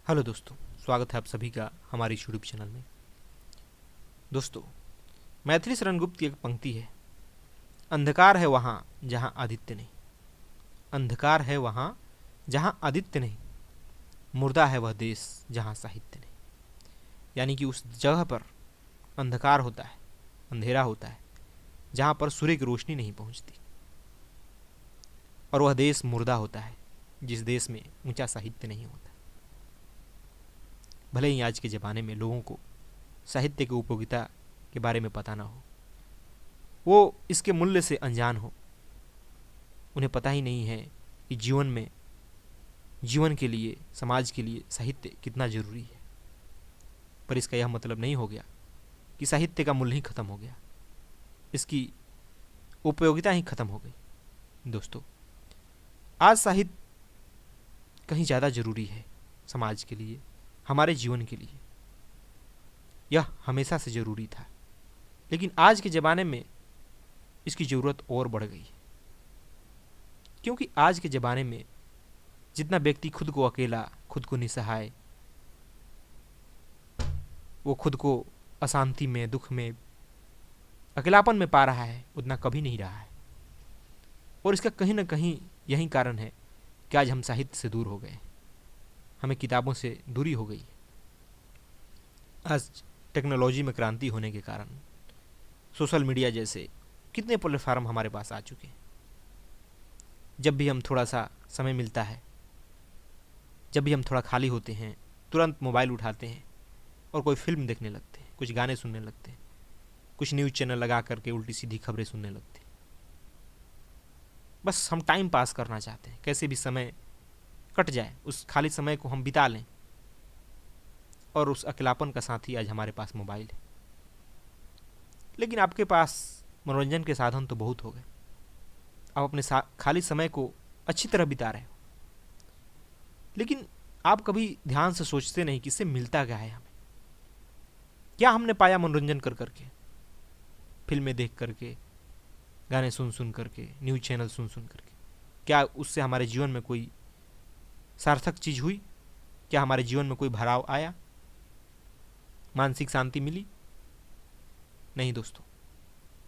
Hello दोस्तों, स्वागत है आप सभी का हमारे यूट्यूब चैनल में। दोस्तों, मैथिली शरण गुप्त की एक पंक्ति है, अंधकार है वहाँ जहाँ आदित्य नहीं। अंधकार है वहाँ जहाँ आदित्य नहीं, मुर्दा है वह देश जहाँ साहित्य नहीं। यानी कि उस जगह पर अंधकार होता है, अंधेरा होता है, जहाँ पर सूर्य की रोशनी नहीं पहुँचती, और वह देश मुर्दा होता है जिस देश में ऊंचा साहित्य नहीं होता। भले ही आज के ज़माने में लोगों को साहित्य की उपयोगिता के बारे में पता ना हो, वो इसके मूल्य से अनजान हो, उन्हें पता ही नहीं है कि जीवन के लिए, समाज के लिए साहित्य कितना ज़रूरी है। पर इसका यह मतलब नहीं हो गया कि साहित्य का मूल्य ही खत्म हो गया, इसकी उपयोगिता ही खत्म हो गई। दोस्तों, आज साहित्य कहीं ज़्यादा ज़रूरी है समाज के लिए, हमारे जीवन के लिए। यह हमेशा से ज़रूरी था, लेकिन आज के ज़माने में इसकी ज़रूरत और बढ़ गई है, क्योंकि आज के ज़माने में जितना व्यक्ति खुद को अकेला, खुद को निसहाय, वो खुद को अशांति में, दुख में, अकेलापन में पा रहा है, उतना कभी नहीं रहा है। और इसका कहीं ना कहीं यही कारण है कि आज हम साहित्य से दूर हो गए, हमें किताबों से दूरी हो गई। आज टेक्नोलॉजी में क्रांति होने के कारण सोशल मीडिया जैसे कितने प्लेटफार्म हमारे पास आ चुके हैं। जब भी हम थोड़ा सा समय मिलता है, जब भी हम थोड़ा खाली होते हैं, तुरंत मोबाइल उठाते हैं और कोई फिल्म देखने लगते हैं, कुछ गाने सुनने लगते हैं, कुछ न्यूज़ चैनल लगा करके उल्टी सीधी खबरें सुनने लगते हैं। बस हम टाइम पास करना चाहते हैं, कैसे भी समय कट जाए, उस खाली समय को हम बिता लें। और उस अकेलापन का साथी आज हमारे पास मोबाइल है। लेकिन आपके पास मनोरंजन के साधन तो बहुत हो गए, आप अपने खाली समय को अच्छी तरह बिता रहे हो, लेकिन आप कभी ध्यान से सोचते नहीं कि इससे मिलता क्या है हमें। क्या हमने पाया मनोरंजन कर करके, फिल्में देख करके, गाने सुन सुन करके, न्यूज़ चैनल सुन सुन करके? क्या उससे हमारे जीवन में कोई सार्थक चीज़ हुई? क्या हमारे जीवन में कोई भराव आया, मानसिक शांति मिली? नहीं दोस्तों,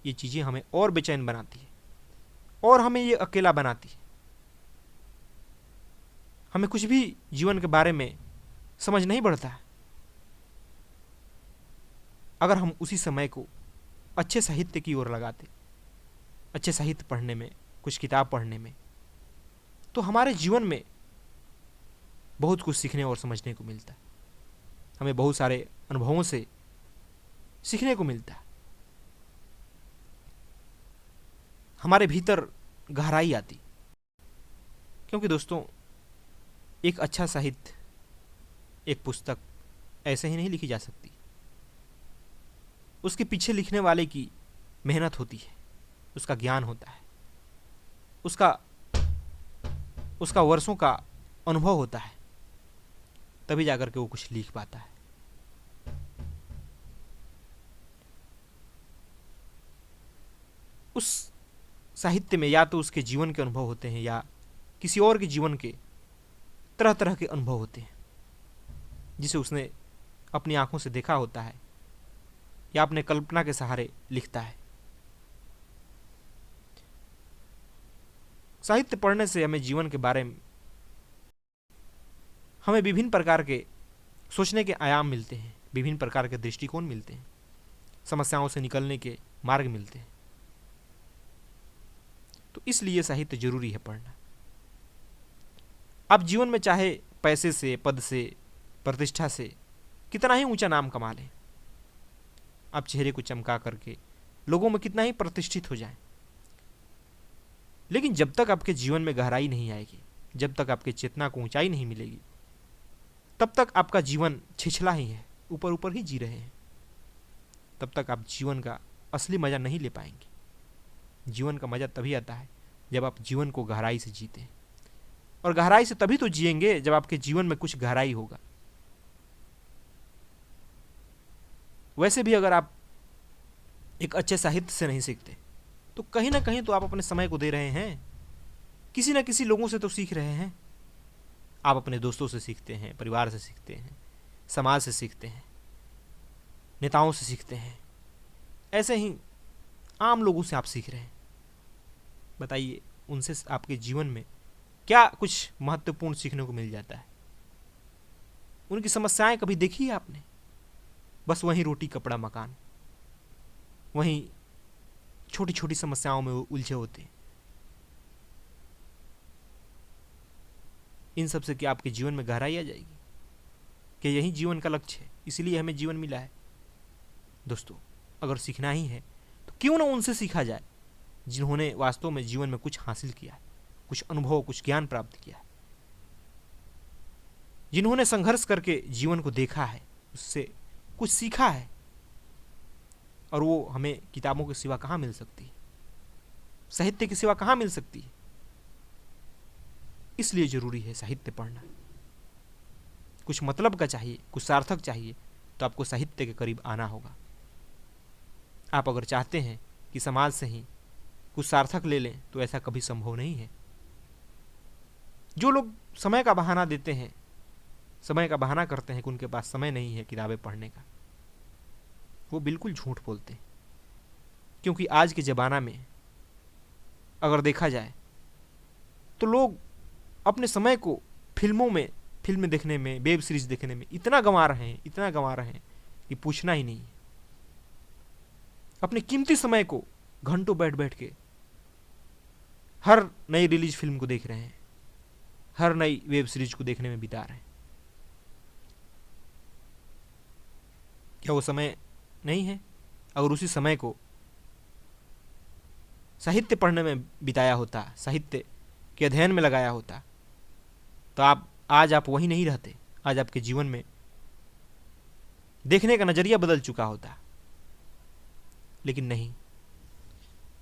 ये चीज़ें हमें और बेचैन बनाती है और हमें ये अकेला बनाती है। हमें कुछ भी जीवन के बारे में समझ नहीं पड़ता है। अगर हम उसी समय को अच्छे साहित्य की ओर लगाते, अच्छे साहित्य पढ़ने में, कुछ किताब पढ़ने में, तो हमारे जीवन में बहुत कुछ सीखने और समझने को मिलता है। हमें बहुत सारे अनुभवों से सीखने को मिलता है, हमारे भीतर गहराई आती। क्योंकि दोस्तों, एक अच्छा साहित्य, एक पुस्तक ऐसे ही नहीं लिखी जा सकती, उसके पीछे लिखने वाले की मेहनत होती है, उसका ज्ञान होता है, उसका वर्षों का अनुभव होता है, तभी जाकर के वो कुछ लिख पाता है। उस साहित्य में या तो उसके जीवन के अनुभव होते हैं या किसी और के जीवन के तरह तरह के अनुभव होते हैं, जिसे उसने अपनी आंखों से देखा होता है या अपने कल्पना के सहारे लिखता है। साहित्य पढ़ने से हमें जीवन के बारे में, हमें विभिन्न प्रकार के सोचने के आयाम मिलते हैं, विभिन्न प्रकार के दृष्टिकोण मिलते हैं, समस्याओं से निकलने के मार्ग मिलते हैं। तो इसलिए साहित्य जरूरी है पढ़ना। आप जीवन में चाहे पैसे से, पद से, प्रतिष्ठा से कितना ही ऊंचा नाम कमा लें, आप चेहरे को चमका करके लोगों में कितना ही प्रतिष्ठित हो जाएं, लेकिन जब तक आपके जीवन में गहराई नहीं आएगी, जब तक आपके चेतना को ऊंचाई नहीं मिलेगी, तब तक आपका जीवन छिछला ही है, ऊपर ऊपर ही जी रहे हैं। तब तक आप जीवन का असली मजा नहीं ले पाएंगे। जीवन का मजा तभी आता है जब आप जीवन को गहराई से जीते हैं, और गहराई से तभी तो जिएंगे जब आपके जीवन में कुछ गहराई होगा। वैसे भी अगर आप एक अच्छे साहित्य से नहीं सीखते, तो कहीं ना कहीं तो आप अपने समय को दे रहे हैं, किसी न किसी लोगों से तो सीख रहे हैं। आप अपने दोस्तों से सीखते हैं, परिवार से सीखते हैं, समाज से सीखते हैं, नेताओं से सीखते हैं, ऐसे ही आम लोगों से आप सीख रहे हैं। बताइए उनसे आपके जीवन में क्या कुछ महत्वपूर्ण सीखने को मिल जाता है? उनकी समस्याएं कभी देखी है आपने? बस वहीं रोटी कपड़ा मकान, वहीं छोटी छोटी समस्याओं में वो उलझे होते हैं। इन सब से क्या आपके जीवन में गहराई आ जाएगी? कि यही जीवन का लक्ष्य है, इसीलिए हमें जीवन मिला है? दोस्तों, अगर सीखना ही है तो क्यों ना उनसे सीखा जाए जिन्होंने वास्तव में जीवन में कुछ हासिल किया है, कुछ अनुभव, कुछ ज्ञान प्राप्त किया है, जिन्होंने संघर्ष करके जीवन को देखा है, उससे कुछ सीखा है। और वो हमें किताबों के सिवा कहाँ मिल सकती है, साहित्य के सिवा कहाँ मिल सकती है? इसलिए जरूरी है साहित्य पढ़ना। कुछ मतलब का चाहिए, कुछ सार्थक चाहिए, तो आपको साहित्य के करीब आना होगा। आप अगर चाहते हैं कि समाज से ही कुछ सार्थक ले लें तो ऐसा कभी संभव नहीं है। जो लोग समय का बहाना देते हैं, समय का बहाना करते हैं कि उनके पास समय नहीं है किताबें पढ़ने का, वो बिल्कुल झूठ बोलते हैं। क्योंकि आज के ज़माना में अगर देखा जाए तो लोग अपने समय को फिल्म देखने में, वेब सीरीज देखने में इतना गंवा रहे हैं कि पूछना ही नहीं है। अपने कीमती समय को घंटों बैठ बैठ के हर नई रिलीज फिल्म को देख रहे हैं, हर नई वेब सीरीज को देखने में बिता रहे हैं। क्या वो समय नहीं है? अगर उसी समय को साहित्य पढ़ने में बिताया होता, साहित्य के अध्ययन में लगाया होता, तो आज आप वही नहीं रहते। आज आपके जीवन में देखने का नजरिया बदल चुका होता। लेकिन नहीं,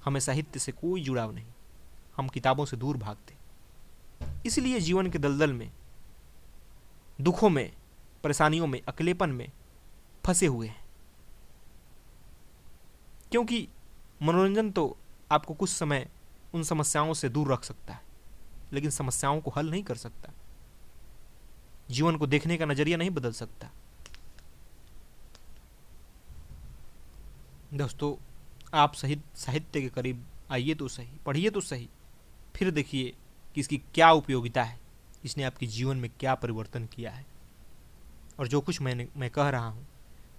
हमें साहित्य से कोई जुड़ाव नहीं, हम किताबों से दूर भागते। इसलिए जीवन के दलदल में, दुखों में, परेशानियों में, अकेलेपन में फंसे हुए हैं। क्योंकि मनोरंजन तो आपको कुछ समय उन समस्याओं से दूर रख सकता है, लेकिन समस्याओं को हल नहीं कर सकता, जीवन को देखने का नजरिया नहीं बदल सकता। दोस्तों, आप साहित्य के करीब आइए तो सही, पढ़िए तो सही, फिर देखिए कि इसकी क्या उपयोगिता है, इसने आपके जीवन में क्या परिवर्तन किया है। और जो कुछ मैं कह रहा हूँ,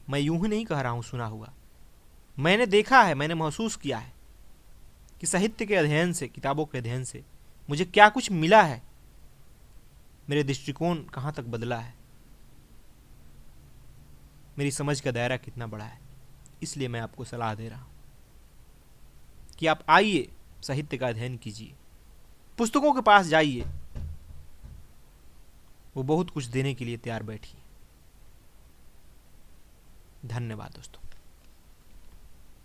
मैं यूं ही नहीं कह रहा हूँ सुना हुआ, मैंने देखा है, मैंने महसूस किया है कि साहित्य के अध्ययन से, किताबों के अध्ययन से मुझे क्या कुछ मिला है, मेरे दृष्टिकोण कहाँ तक बदला है, मेरी समझ का दायरा कितना बड़ा है। इसलिए मैं आपको सलाह दे रहा हूँ कि आप आइए, साहित्य का अध्ययन कीजिए, पुस्तकों के पास जाइए, वो बहुत कुछ देने के लिए तैयार बैठी है। धन्यवाद दोस्तों।